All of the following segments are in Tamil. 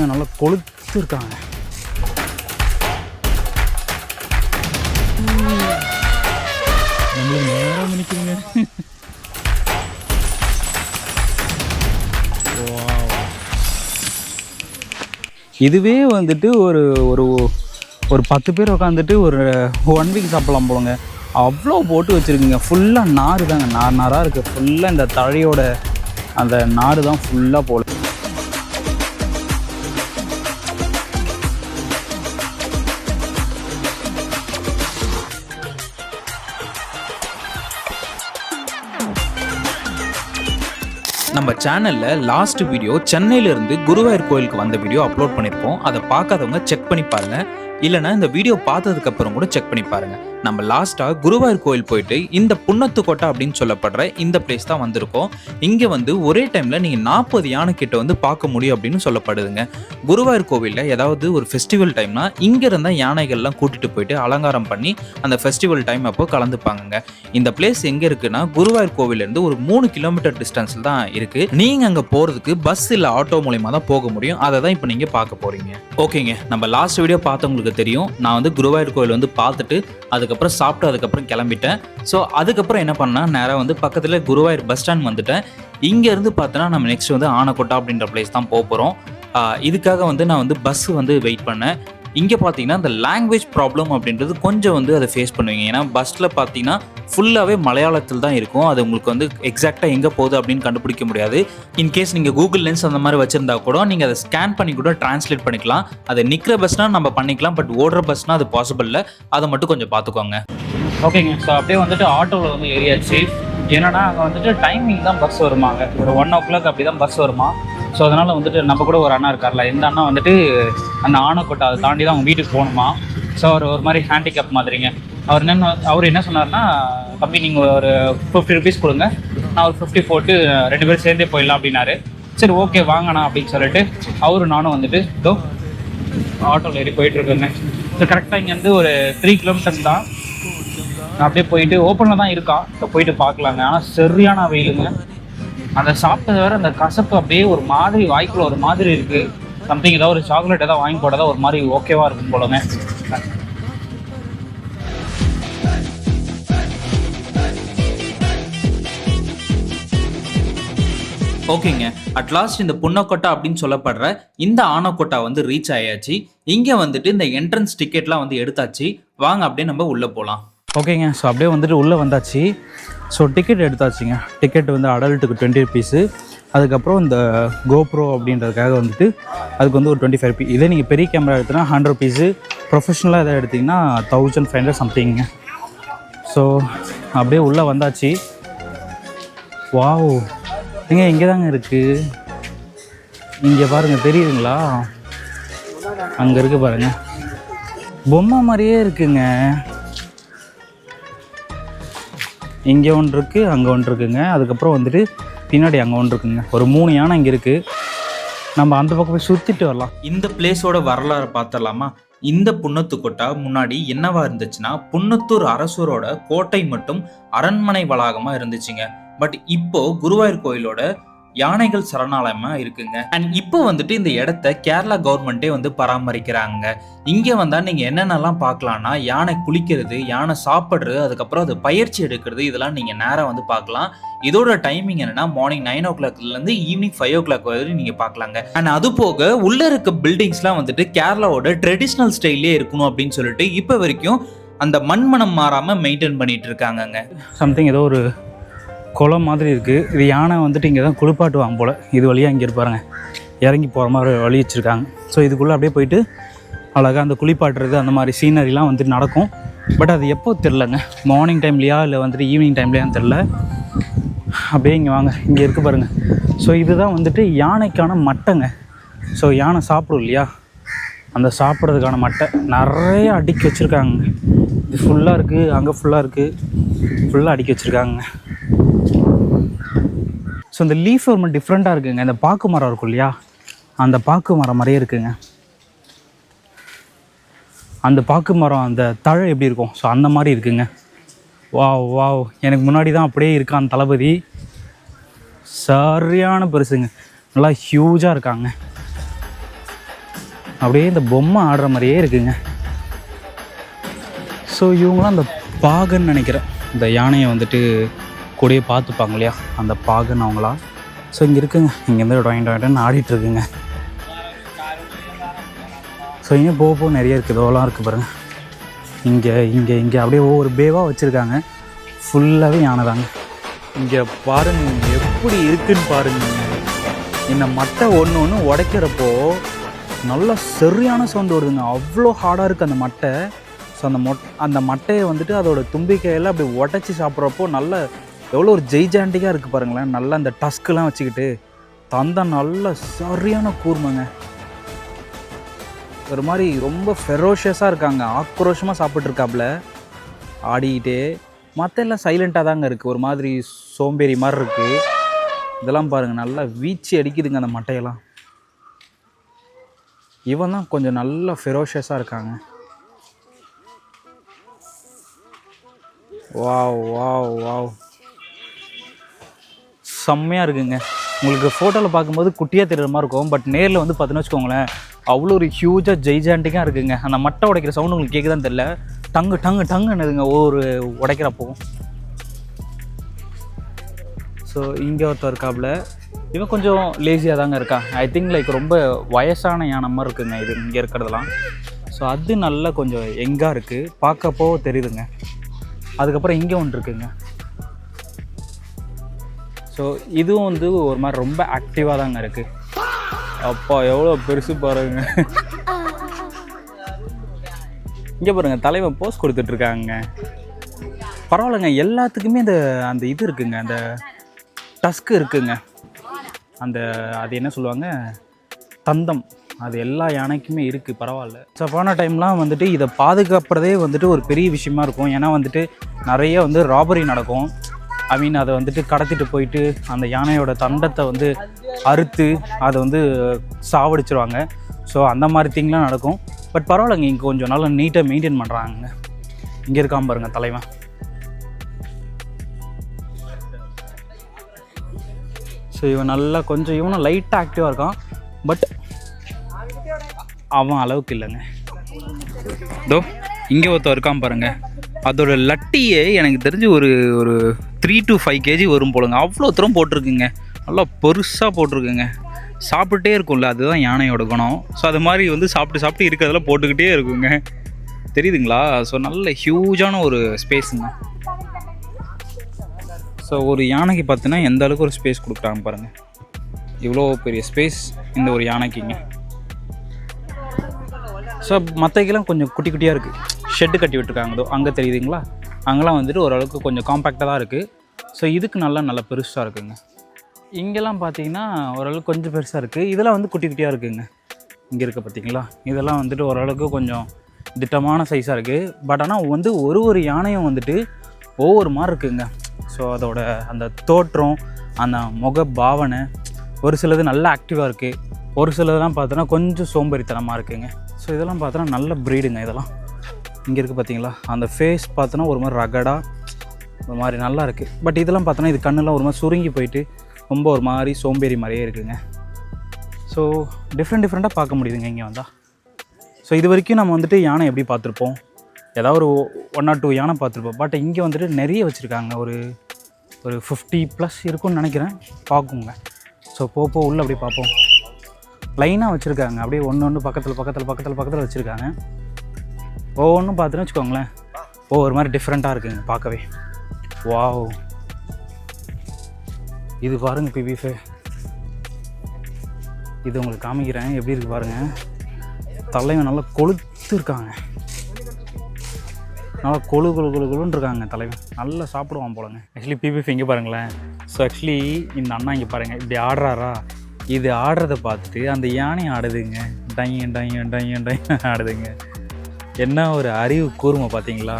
பாருங்கள், நல்லா கொளுத்து இருக்காங்க. நம்மளுக்கு நேரம் நினைக்கிறீங்க. இதுவே வந்துட்டு ஒரு ஒரு ஒரு 10 பேர் உட்காந்துட்டு ஒரு 1 வீக் சாப்பிட்லாம் போலங்க. அவ்வளோ போட்டு வச்சுருக்குங்க. ஃபுல்லாக நார் தாங்க, நாராக இருக்குது. ஃபுல்லாக இந்த தழையோட அந்த நார் தான் ஃபுல்லாக போல. நம்ம சேனலில் லாஸ்ட் வீடியோ சென்னையிலேருந்து குருவாயூர் கோயிலுக்கு வந்த வீடியோ அப்லோட் பண்ணியிருப்போம். அதை பார்க்காதவங்க செக் பண்ணி பாருங்கள். இல்லைனா இந்த வீடியோ பார்த்ததுக்கப்புறம் கூட செக் பண்ணி பாருங்கள். நம்ம லாஸ்ட்டாக குருவாயூர் கோயில் போயிட்டு இந்த புன்னத்துக்கோட்டை அப்படின்னு சொல்லப்படுற இந்த பிளேஸ் தான் வந்திருக்கோம். இங்கே வந்து ஒரே டைமில் நீங்கள் 40 யானை கிட்ட வந்து பார்க்க முடியும் அப்படின்னு சொல்லப்படுதுங்க. குருவாயூர் கோவிலில் ஏதாவது ஒரு ஃபெஸ்டிவல் டைம்னா இங்கே இருந்தால் யானைகள்லாம் கூட்டிகிட்டு போயிட்டு அலங்காரம் பண்ணி அந்த ஃபெஸ்டிவல் டைம் அப்போ கலந்துப்பாங்க. இந்த பிளேஸ் எங்கே இருக்குன்னா குருவாயூர் கோவிலேருந்து ஒரு 3 கிலோமீட்டர் டிஸ்டன்ஸில் தான் இருக்குது. நீங்கள் அங்கே போகிறதுக்கு பஸ் இல்லை ஆட்டோ மூலிமா தான் போக முடியும். அதை தான் இப்போ நீங்கள் பார்க்க போகிறீங்க. ஓகேங்க, நம்ம லாஸ்ட் வீடியோ பார்த்தவங்களுக்கு தெரியும். நான் வந்து குருவாயூர் கோயில் வந்து பார்த்துட்டு அதுக்கப்புறம் சாப்பிட்டு அதுக்கப்புறம் கிளம்பிட்டேன். ஸோ அதுக்கப்புறம் என்ன பண்ணால் நேராக வந்து பக்கத்தில் குருவாயூர் பஸ் ஸ்டாண்ட் வந்துட்டேன். இங்கேருந்து பார்த்தோன்னா நம்ம நெக்ஸ்ட் வந்து ஆனக்கோட்டை அப்படின்ற பிளேஸ் தான் போக போகிறோம். இதுக்காக வந்து நான் வந்து பஸ் வந்து வெயிட் பண்ணேன். இங்கே பார்த்தீங்கன்னா இந்த லாங்குவேஜ் ப்ராப்ளம் அப்படின்றது கொஞ்சம் வந்து அதை ஃபேஸ் பண்ணுவீங்க. ஏன்னா பஸ்ஸில் பார்த்தீங்கன்னா ஃபுல்லாகவே மலையாளத்தில் தான் இருக்கும். அது உங்களுக்கு வந்து எக்ஸாக்டாக எங்கே போகுது அப்படின்னு கண்டுபிடிக்க முடியாது. இன்கேஸ் நீங்கள் கூகுள் லென்ஸ் அந்த மாதிரி வச்சுருந்தா கூட நீங்கள் அதை ஸ்கேன் பண்ணி கூட ட்ரான்ஸ்லேட் பண்ணிக்கலாம். அது நிற்கிற பஸ்னால் நம்ம பண்ணிக்கலாம், பட் ஓடுற பஸ்னால் அது பாசிபிள் இல்லை. அதை மட்டும் கொஞ்சம் பார்த்துக்கோங்க. ஓகேங்க, ஸோ அப்படியே வந்துட்டு ஆட்டோவில் வந்து ஏறியாச்சு. என்னன்னா அங்கே வந்துட்டு டைமிங் தான் பஸ் வருமாங்க. ஒரு 1 o'clock அப்படி தான் பஸ் வருமா. ஸோ அதனால் வந்துட்டு நம்ம கூட ஒரு அண்ணா இருக்கார்ல, இந்த அண்ணா வந்துட்டு அந்த ஆனக்கோட்டை அதை தாண்டி தான் அவங்க வீட்டுக்கு போகணுமா. ஸோ அவர் ஒரு மாதிரி ஹேண்டிகேப் மாதிரிங்க. அவர் என்ன சொன்னார்னா, தம்பி நீங்கள் ஒரு 50 rupees கொடுங்க, நான் ஒரு 50 போட்டு 2 பேரும் சேர்ந்தே போயிடலாம் அப்படின்னாரு. சரி ஓகே வாங்கண்ணா அப்படின்னு சொல்லிட்டு அவரும் நானும் வந்துட்டு இதோ ஆட்டோவில் ஏறி போயிட்டுருக்கேங்க. ஸோ கரெக்டாக இங்கேருந்து ஒரு 3 kilometers தான். நான் அப்படியே போயிட்டு ஓப்பனில் தான் இருக்கான், இப்போ போயிட்டு பார்க்கலாங்க. ஆனால் சரியான வெயிலுங்க. அந்த சாப்பிட்டது வேறு அந்த கசப்பு அப்படியே ஒரு மாதிரி வாய்க்குள்ள ஒரு மாதிரி இருக்குது. சம்திங் ஏதாவது ஒரு சாக்லேட் ஏதாவது வாங்கி போட்டதா ஒரு மாதிரி ஓகேவாக இருக்கும் போலங்க. ஓகேங்க, அட்லாஸ்ட் இந்த புன்னக்கோட்டை அப்படின்னு சொல்லப்படுற இந்த ஆனக்கோட்டை வந்து ரீச் ஆயாச்சு. இங்கே வந்துட்டு இந்த என்ட்ரன்ஸ் டிக்கெட்லாம் வந்து எடுத்தாச்சு. வாங்க அப்படியே நம்ம உள்ளே போகலாம். ஓகேங்க, ஸோ அப்படியே வந்துட்டு உள்ளே வந்தாச்சு. So ticket எடுத்தாச்சுங்க. டிக்கெட் வந்து அடல்ட்டுக்கு 20 rupees. அதுக்கப்புறம் இந்த கோப்ரோ அப்படின்றதுக்காக வந்துட்டு அதுக்கு வந்து ஒரு 25 rupees. இதே நீங்கள் பெரிய கேமரா எடுத்தீங்கன்னா 100 rupees. ப்ரொஃபஷ்னலாக எதாவது எடுத்திங்கன்னா 1500 சம்திங்க. ஸோ அப்படியே உள்ளே வந்தாச்சு. வாவ், எங்கே இங்கே தாங்க இருக்குது. இங்கே பாருங்கள், தெரியுதுங்களா? அங்கே இருக்குது பாருங்கள், பொம்மை மாதிரியே இருக்குங்க. இங்கே ஒன்று இருக்குது, அங்கே ஒன்று இருக்குங்க. அதுக்கப்புறம் வந்துட்டு பின்னாடி அங்கே ஒன்று இருக்குங்க. ஒரு 3 யானை இங்கே இருக்குது. நம்ம அந்த பக்கம் போய் சுற்றிட்டு வரலாம். இந்த பிளேஸோட வரலாறு பார்த்தலாமா? இந்த புன்னத்துக்கோட்டை முன்னாடி என்னவா இருந்துச்சுன்னா புன்னத்தூர் அரசரோட கோட்டை மட்டும் அரண்மனை வளாகமாக இருந்துச்சுங்க. பட் இப்போ குருவாயூர் கோயிலோட யானைகள் சரணாலயமா இருக்குங்க. அண்ட் இப்போ வந்துட்டு இந்த இடத்த கேரளா கவர்மெண்ட்டே வந்து பராமரிக்கிறாங்க. இங்கே வந்தால் நீங்கள் என்னென்னலாம் பார்க்கலான்னா யானை குளிக்கிறது, யானை சாப்பிட்றது, அதுக்கப்புறம் அது பயிற்சி எடுக்கிறது, இதெல்லாம் நீங்கள் நேராக வந்து பார்க்கலாம். இதோட டைமிங் என்னன்னா மார்னிங் 9 o'clockலேருந்து ஈவினிங் 5 o'clock வரை நீங்கள் பார்க்கலாங்க. அண்ட் அது போக உள்ளே இருக்க பில்டிங்ஸ்லாம் வந்துட்டு கேரளாவோட ட்ரெடிஷ்னல் ஸ்டைல்லே இருக்கணும் அப்படின்னு சொல்லிட்டு இப்போ வரைக்கும் அந்த மண்மனம் மாறாமல் மெயின்டைன் பண்ணிட்டு இருக்காங்கங்க. சம்திங் ஏதோ ஒரு குளம் மாதிரி இருக்குது. இது யானை வந்துட்டு இங்கே தான் குளிப்பாட்டுவாங்க போல். இது வழியாக இங்கே இருப்பாருங்க, இறங்கி போகிற மாதிரி வழி வச்சுருக்காங்க. ஸோ இதுக்குள்ளே அப்படியே போயிட்டு அழகாக அந்த குளிப்பாட்டுறது அந்த மாதிரி சீனரிலாம் வந்துட்டு நடக்கும். பட் அது எப்போ தெரிலங்க, மார்னிங் டைம்லையா இல்லை வந்துட்டு ஈவினிங் டைம்லையான்னு தெரில. அப்படியே இங்கே வாங்க, இங்கே இருக்குது பாருங்கள். ஸோ இதுதான் வந்துட்டு யானைக்கான மட்டைங்க. ஸோ யானை சாப்பிடும் இல்லையா, அந்த சாப்பிட்றதுக்கான மட்டை நிறைய அடுக்கி வச்சுருக்காங்க. இது ஃபுல்லாக இருக்குது, அங்கே ஃபுல்லாக இருக்குது, ஃபுல்லாக அடுக்கி வச்சுருக்காங்க. ஸோ இந்த லீஃப் ஒரு மாதிரி டிஃப்ரெண்ட்டாக இருக்குங்க. இந்த பாக்கு மரம் இருக்கும் இல்லையா, அந்த பாக்கு மரம் மாதிரியே இருக்குங்க. அந்த பாக்கு மரம் அந்த தழை எப்படி இருக்கும், ஸோ அந்த மாதிரி இருக்குங்க. வாவ் வாவ், எனக்கு முன்னாடி தான் அப்படியே இருக்கான் தளபதி. சரியான பெருசுங்க, நல்லா ஹியூஜாக இருக்காங்க. அப்படியே இந்த பொம்மை ஆடுற மாதிரியே இருக்குங்க. ஸோ இவங்களாம் அந்த பாகன்னு நினைக்கிறேன், இந்த யானையை வந்துட்டு கூடயே பார்த்துப்பாங்க இல்லையா, அந்த பாகன் அவங்களாம். ஸோ இங்கே இருக்குங்க, இங்கேருந்து டொயின் ஆடிட்டுருக்குங்க. ஸோ இங்கே போக நிறைய இருக்குது, இதோலாம் இருக்குது பாருங்கள். இங்கே அப்படியே ஒவ்வொரு பேவாக வச்சுருக்காங்க. ஃபுல்லாகவே யானை தாங்க. இங்கே பாருங்க எப்படி இருக்குன்னு பாருங்க. இந்த மட்டை ஒன்று உடைக்கிறப்போ நல்லா சரியான சவுண்டு வருதுங்க. அவ்வளோ ஹார்டாக இருக்குது அந்த மட்டை. ஸோ அந்த மட்டையை வந்துட்டு அதோட தும்பிக்கையில் அப்படி உடச்சி சாப்பிட்றப்போ நல்ல எவ்வளோ ஒரு ஜெய்ஜாண்டிக்காக இருக்குது பாருங்களேன். நல்லா அந்த டஸ்க்கெலாம் வச்சுக்கிட்டு தந்தம் நல்ல சரியான கூர்மைங்க. ஒரு மாதிரி ரொம்ப ஃபெரோஷியஸாக இருக்காங்க, ஆக்ரோஷமாக சாப்பிட்ருக்காப்புல ஆடிக்கிட்டே. மற்ற எல்லாம் சைலண்ட்டாக தாங்க இருக்குது, ஒரு மாதிரி சோம்பேறி மாதிரி இருக்குது. இதெல்லாம் பாருங்கள் நல்லா வீச்சு அடிக்குதுங்க அந்த மட்டையெல்லாம். இவன் தான் கொஞ்சம் நல்லா ஃபெரோஷியஸாக இருக்காங்க. வாவ் வாவ் வாவ், செம்மையாக இருக்குங்க. உங்களுக்கு ஃபோட்டோவில் பார்க்கும்போது குட்டியாக தெரிகிற மாதிரி இருக்கும், பட் நேரில் வந்து பார்த்தீங்கன்னு வச்சுக்கோங்களேன் அவ்வளோ ஒரு ஹியூஜாக ஜெய்ஜாண்டிக்காக இருக்குங்க. அந்த மட்டை உடைக்கிற சவுண்டு உங்களுக்கு கேட்குதான்னு தெரியல, டங்கு டங்கு டங்குன்னுதுங்க ஒவ்வொரு உடைக்கிறப்போ. ஸோ இங்கே ஒருத்தர் இருக்காப்புல, இவன் கொஞ்சம் லேசியாக தாங்க இருக்கான். ஐ திங்க் லைக் ரொம்ப வயசான யானை மாதிரி இருக்குங்க இது இங்கே இருக்கிறதெல்லாம். ஸோ அது நல்லா கொஞ்சம் எங்காக இருக்குது, பார்க்கப்போ தெரியுதுங்க. அதுக்கப்புறம் இங்கே ஒன்று இருக்குங்க. ஸோ இதுவும் வந்து ஒரு மாதிரி ரொம்ப ஆக்டிவாக தாங்க இருக்குது. அப்பா எவ்வளோ பெருசு பாருங்க. இங்கே பாருங்கள் தலைவன் போஸ் கொடுத்துட்ருக்காங்க. பரவாயில்லைங்க, எல்லாத்துக்குமே அந்த இது இருக்குங்க, அந்த டஸ்க்கு இருக்குங்க. அது என்ன சொல்லுவாங்க, தந்தம், அது எல்லா யானைக்குமே இருக்குது. பரவாயில்ல. சப்பான டைம்லாம் வந்துட்டு இதை பாதுகாப்புறதே வந்துட்டு ஒரு பெரிய விஷயமா இருக்கும். ஏன்னா வந்துட்டு நிறைய வந்து ராபரி நடக்கும். ஐ மீன் அதை வந்துட்டு கடத்திட்டு போயிட்டு அந்த யானையோட தண்டத்தை வந்து அறுத்து அதை வந்து சாவடிச்சிருவாங்க. ஸோ அந்த மாதிரி திங்லாம் நடக்கும். பட் பரவாயில்லைங்க, இங்கே கொஞ்சம் நல்லா நீட்டாக மெயின்டைன் பண்ணுறாங்க. இங்கே இருக்காம பாருங்க தலைவன். ஸோ இவன் நல்லா கொஞ்சம் இவனும் லைட்டாக ஆக்டிவாக இருக்கான், பட் அவன் அளவுக்கு இல்லைங்க. தோ இங்கே ஒருத்தர் இருக்கான் பாருங்கள், அதோட லட்டியே எனக்கு தெரிஞ்சு ஒரு 3 to 5 kg வரும் போலுங்க. அவ்வளோ தூரம் போட்டிருக்குங்க, நல்லா பெருசாக போட்டிருக்குங்க. சாப்பிட்டே இருக்கும்ல, அதுதான் யானையோட குணம். ஸோ அது மாதிரி வந்து சாப்பிட்டு இருக்கிறதெல்லாம் போட்டுக்கிட்டே இருக்குங்க, தெரியுதுங்களா? ஸோ நல்ல ஹியூஜான ஒரு ஸ்பேஸுங்க. ஸோ ஒரு யானைக்கு பார்த்தீங்கன்னா எந்த அளவுக்கு ஒரு ஸ்பேஸ் கொடுக்குறாங்க பாருங்கள். இவ்வளோ பெரிய ஸ்பேஸ் இந்த ஒரு யானைக்குங்க. ஸோ மற்றக்கெல்லாம் கொஞ்சம் குட்டி குட்டியாக இருக்குது, ஷெட்டு கட்டி விட்டுருக்காங்க. அங்கே தெரியுதுங்களா, அங்கெல்லாம் வந்துட்டு ஓரளவுக்கு கொஞ்சம் காம்பேக்டாக தான் இருக்குது. ஸோ இதுக்கு நல்லா பெருசாக இருக்குங்க. இங்கெல்லாம் பார்த்தீங்கன்னா ஓரளவுக்கு கொஞ்சம் பெருசாக இருக்குது, இதெல்லாம் வந்து குட்டி குட்டியாக இருக்குதுங்க. இங்கே இருக்க பார்த்தீங்களா, இதெல்லாம் வந்துட்டு ஓரளவுக்கு கொஞ்சம் திட்டமான சைஸாக இருக்குது. பட் ஆனால் வந்து ஒரு யானையும் வந்துட்டு ஒவ்வொரு மாதிரி இருக்குங்க. ஸோ அதோட அந்த தோற்றம், அந்த முக பாவனை, ஒரு சிலது நல்லா ஆக்டிவாக இருக்குது, ஒரு சிலதெல்லாம் பார்த்தோன்னா கொஞ்சம் சோம்பேறித்தனமாக இருக்குங்க. ஸோ இதெல்லாம் பார்த்தோன்னா நல்ல ப்ரீடுங்க. இதெல்லாம் இங்கே இருக்குது பார்த்தீங்களா, அந்த ஃபேஸ் பார்த்தோன்னா ஒரு மாதிரி ரகடாக ஒரு மாதிரி நல்லா இருக்குது. பட் இதெல்லாம் பார்த்தோன்னா இது கண்ணெல்லாம் ஒரு மாதிரி சுருங்கி போயிட்டு ரொம்ப ஒரு மாதிரி சோம்பேறி மாதிரியே இருக்குதுங்க. ஸோ டிஃப்ரெண்ட்டாக பார்க்க முடியுதுங்க இங்கே வந்தால். ஸோ இது வரைக்கும் நம்ம வந்துட்டு யானை எப்படி பார்த்துருப்போம், ஏதாவது ஒரு 1 or 2 யானை பார்த்துருப்போம். பட் இங்கே வந்துட்டு நிறைய வச்சுருக்காங்க, ஒரு 50+ இருக்கும்னு நினைக்கிறேன். பார்க்குங்க. ஸோ போக உள்ளே அப்படி பார்ப்போம். லைனாக வச்சுருக்காங்க, அப்படியே ஒன்று பக்கத்தில் வச்சுருக்காங்க. ஒவ்வொன்றும் பார்த்துன்னு வச்சுக்கோங்களேன், ஒவ்வொரு மாதிரி டிஃப்ரெண்ட்டாக இருக்குங்க பார்க்கவே. வாவ், இது பாருங்கள் பிபிஃபே, இது உங்களுக்கு காமிக்கிறேன் எப்படி இருக்குது பாருங்கள். தலைவன் நல்லா கொளுத்துருக்காங்க, நல்லா கொழுன்னு இருக்காங்க தலைவன், நல்லா சாப்பிடுவான் போலங்க. ஆக்சுவலி பிபிஎஃப் இங்கே பாருங்களேன். ஸோ ஆக்சுவலி இந்த அண்ணா இங்கே பாருங்கள், இப்படி ஆடுறாரா, இது ஆடுறதை பார்த்துட்டு அந்த யானை ஆடுதுங்க, டையன் ஆடுதுங்க. என்ன ஒரு அறிவு கூர்மை பார்த்தீங்களா?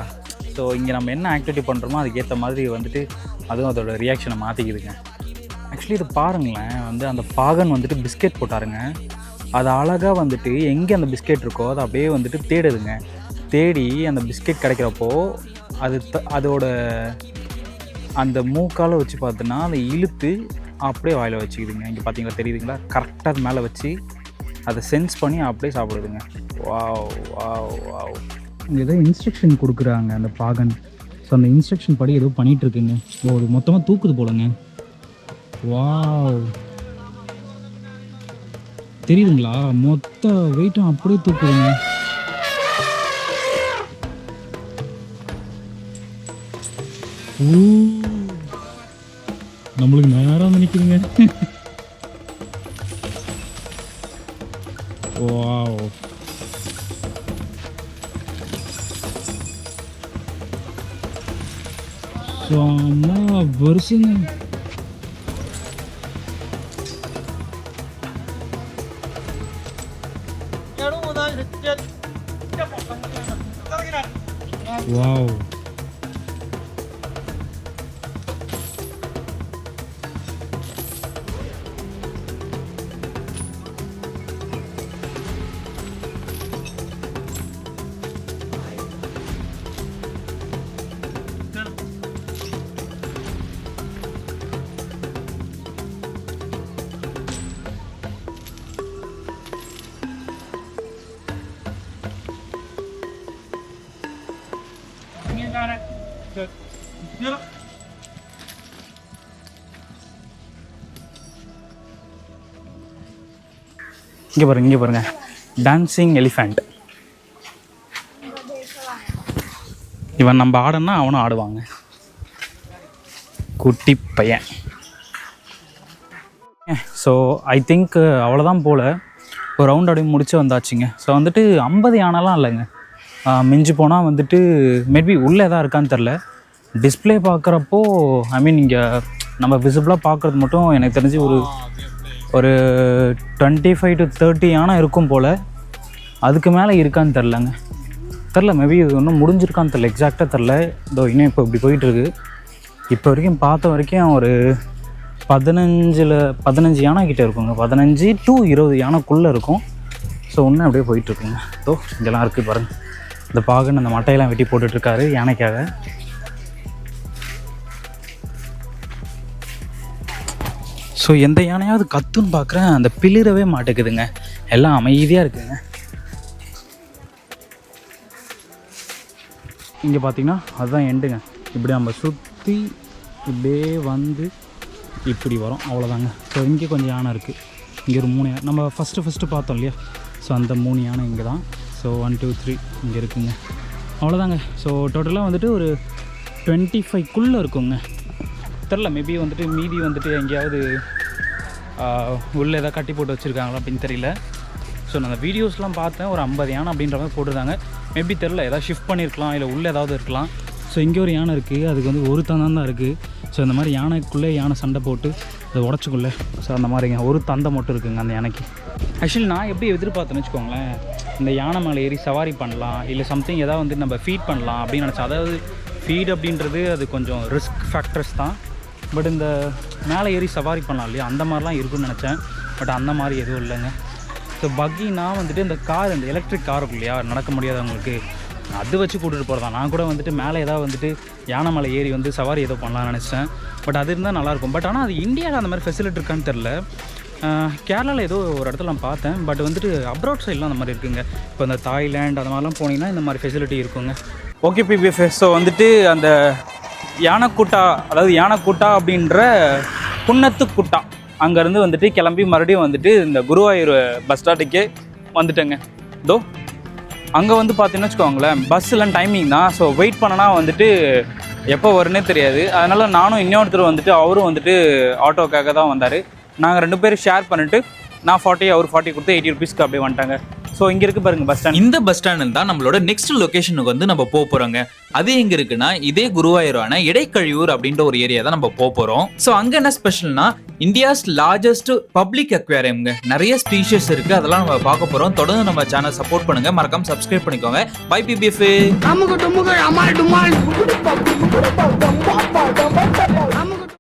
ஸோ இங்கே நம்ம என்ன ஆக்டிவிட்டி பண்ணுறோமோ அதுக்கேற்ற மாதிரி வந்துட்டு அதுவும் அதோட ரியாக்ஷனை மாற்றிக்குதுங்க. ஆக்சுவலி இது பாருங்களேன், வந்து அந்த பாகன் வந்துட்டு பிஸ்கெட் போட்டாருங்க. அது அழகாக வந்துட்டு எங்கே அந்த பிஸ்கெட் இருக்கோ அதை அப்படியே வந்துட்டு தேடுதுங்க. தேடி அந்த பிஸ்கெட் கிடைக்கிறப்போ அதோட அந்த மூக்கால் வச்சு பார்த்தோன்னா அதை இழுத்து அப்படியே வாயில் வச்சுக்கிதுங்க. இங்கே பார்த்தீங்களா, தெரியுதுங்களா, கரெக்டாக அது மேலே வச்சு அதை சென்ஸ் பண்ணி அப்படியே சாப்பிடுதுங்க. Wow wow wow. இங்கே ஏதோ இன்ஸ்ட்ரக்ஷன் கொடுக்குறாங்க அந்த பாகன். ஸோ அந்த இன்ஸ்ட்ரக்ஷன் படி ஏதோ பண்ணிகிட்ருக்குங்க. ஓ அது மொத்தமாக தூக்குது போலங்க. வாவ் தெரியுதுங்களா, மொத்த வெயிட்டும் அப்படியே தூக்குதுங்க. நம்மளுக்கு நேரம் வந்து நிற்குதுங்க. வாவ் அம்மா வருஷங்க. வாவ் இங்கே பாருங்க டான்சிங் எலிஃபண்ட். இவன் நம்ம ஆடனா அவனும் ஆடுவாங்க. குட்டி பையன். ஸோ ஐ திங்க் அவ்வளோதான் போல். ஒரு ரவுண்ட் அப்படியே முடிச்சு வந்தாச்சுங்க. ஸோ வந்துட்டு 50 யானைலாம் இல்லைங்க. மிஞ்சி போனால் வந்துட்டு மேபி உள்ளே எதாவது இருக்கான்னு தெரில. டிஸ்பிளே பார்க்குறப்போ ஐ மீன் இங்கே நம்ம விசிபிளாக பார்க்குறது மட்டும் எனக்கு தெரிஞ்சு ஒரு 25 to 30 யானை இருக்கும் போல். அதுக்கு மேலே இருக்கான்னு தெரில. மேபி இது ஒன்றும் முடிஞ்சிருக்கான்னு தெரில, எக்ஸாக்டாக தெரில. இதோ இன்னும் இப்போ இப்படி போயிட்டுருக்கு. இப்போ வரைக்கும் பார்த்த வரைக்கும் ஒரு 15 யானை கிட்டே இருக்குங்க. 15 to 20 யானைக்குள்ளே இருக்கும். ஸோ ஒன்று அப்படியே போயிட்டுருக்குங்க. ஸோ இதெல்லாம் இருக்குது பாருங்கள். இந்த பாகன் அந்த மட்டையெல்லாம் வெட்டி போட்டுட்ருக்காரு யானைக்காக. ஸோ எந்த யானையாவது கத்துன்னு பார்க்குறேன், அந்த பிளிரவே மாட்டேங்குதுங்க. எல்லாம் அமைதியாக இருக்குதுங்க. இங்கே பார்த்தீங்கன்னா அதுதான் எண்டுங்க. இப்படி நம்ம சுற்றி இப்படியே வந்து இப்படி வரும், அவ்வளோதாங்க. ஸோ இங்கே கொஞ்சம் யானை இருக்குது. இங்கே ஒரு 3 யானை நம்ம ஃபஸ்ட்டு பார்த்தோம் இல்லையா. ஸோ அந்த 3 யானை இங்கே தான். ஸோ 1 2 3 இங்கே இருக்குங்க. அவ்வளோதாங்க. ஸோ டோட்டலாக வந்துட்டு ஒரு 25க்குள்ளே இருக்குங்க. தெரில, மேபி வந்துட்டு மீதி வந்துட்டு எங்கேயாவது உள்ளே எதாவது கட்டி போட்டு வச்சுருக்காங்களா அப்படின்னு தெரியல. ஸோ நான் அந்த வீடியோஸ்லாம் பார்த்தேன், ஒரு 50 யானை அப்படின்ற மாதிரி போட்டிருந்தாங்க. மேபி தெரில, எதாவது ஷிஃப்ட் பண்ணியிருக்கலாம், இல்லை உள்ளே ஏதாவது இருக்கலாம். ஸோ இங்கே ஒரு யானை இருக்குது, அதுக்கு வந்து ஒரு தந்தம் தான் இருக்குது. ஸோ இந்த மாதிரி யானைக்குள்ளே யானை சண்டை போட்டு அதை உடச்சிக்குள்ளே. ஸோ அந்த மாதிரிங்க ஒரு தந்தை மட்டும் இருக்குங்க அந்த யானைக்கு. ஆக்சுவலி நான் எப்படி எதிர்பார்த்தேன்னு வச்சுக்கோங்களேன், இந்த யானை மேலே ஏறி சவாரி பண்ணலாம், இல்லை சம்திங் எதாவது வந்து நம்ம ஃபீட் பண்ணலாம் அப்படின்னு நினச்சேன். அதாவது ஃபீட் அப்படின்றது அது கொஞ்சம் ரிஸ்க் ஃபேக்டர்ஸ் தான். பட் இந்த மேலே ஏறி சவாரி பண்ணலாம் இல்லையா, அந்த மாதிரிலாம் இருக்குன்னு நினச்சேன். பட் அந்த மாதிரி எதுவும் இல்லைங்க. ஸோ பக்கினா வந்துட்டு இந்த கார், இந்த எலக்ட்ரிக் கார் இருக்கும் இல்லையா, நடக்க முடியாதவங்களுக்கு, அது வச்சு கூட்டிகிட்டு போகிறதா. நான் கூட வந்துட்டு மேலே ஏதாவது வந்துட்டு யானை மேலே ஏறி வந்து சவாரி ஏதோ பண்ணலாம்னு நினச்சேன். பட் அது இருந்தால் நல்லாயிருக்கும். பட் ஆனால் அது இந்தியாவில் அந்த மாதிரி ஃபெசிலிட்டி இருக்கான்னு தெரில. கேரளாவில் ஏதோ ஒரு இடத்துல நான் பார்த்தேன். பட் வந்துட்டு அப்ராட் சைட்லாம் அந்த மாதிரி இருக்குங்க. இப்போ இந்த தாய்லாண்ட் அந்த மாதிரிலாம் போனீங்கன்னா இந்த மாதிரி ஃபெசிலிட்டி இருக்குங்க. Okay PPF. ஸோ வந்துட்டு அந்த யானைக்கூட்டா, அதாவது யானைக்கூட்டா அப்படின்ற குன்னத்துக்குட்டா அங்கேருந்து வந்துட்டு கிளம்பி மறுபடியும் வந்துட்டு இந்த குருவாயூர் பஸ் ஸ்டாண்டுக்கே வந்துட்டேங்க. இதோ அங்கே வந்து பார்த்தீங்கன்னு வச்சுக்கோங்களேன், பஸ்ஸெலாம் டைமிங் தான். ஸோ வெயிட் பண்ணனா வந்துட்டு எப்போ வருன்னே தெரியாது. அதனால் நானும் இன்னொருத்தர் வந்துட்டு அவரும் வந்துட்டு ஆட்டோக்காக தான் வந்தார். நாங்கள் 2 பேரும் ஷேர் பண்ணிவிட்டு நான் 40 அவர் 40 கொடுத்து 80 ருபீஸ்க்கு அப்படியே வந்துட்டாங்க. ஸோ இங்கே இருக்குது பாருங்கள் பஸ் ஸ்டாண்ட். இந்த பஸ் ஸ்டாண்ட் தான் நம்மளோட நெக்ஸ்ட் லொகேஷனுக்கு வந்து நம்ம போக போகிறோங்க. அது எங்கே இருக்குன்னா, இதே குருவாயூரான இடைக்கழியூர் அப்படின்ற ஒரு ஏரியா தான் நம்ம போக போகிறோம். ஸோ அங்கே என்ன ஸ்பெஷல்னா, இந்தியாஸ் லார்ஜஸ்ட் பப்ளிக் அக்வேரியம்ங்க. நிறைய ஸ்பீஷஸ் இருக்குது, அதெல்லாம் நம்ம பார்க்க போகிறோம். தொடர்ந்து நம்ம சேனல் சப்போர்ட் பண்ணுங்க, மறக்காம சப்ஸ்கிரைப் பண்ணிக்கோங்க. Bye PPF.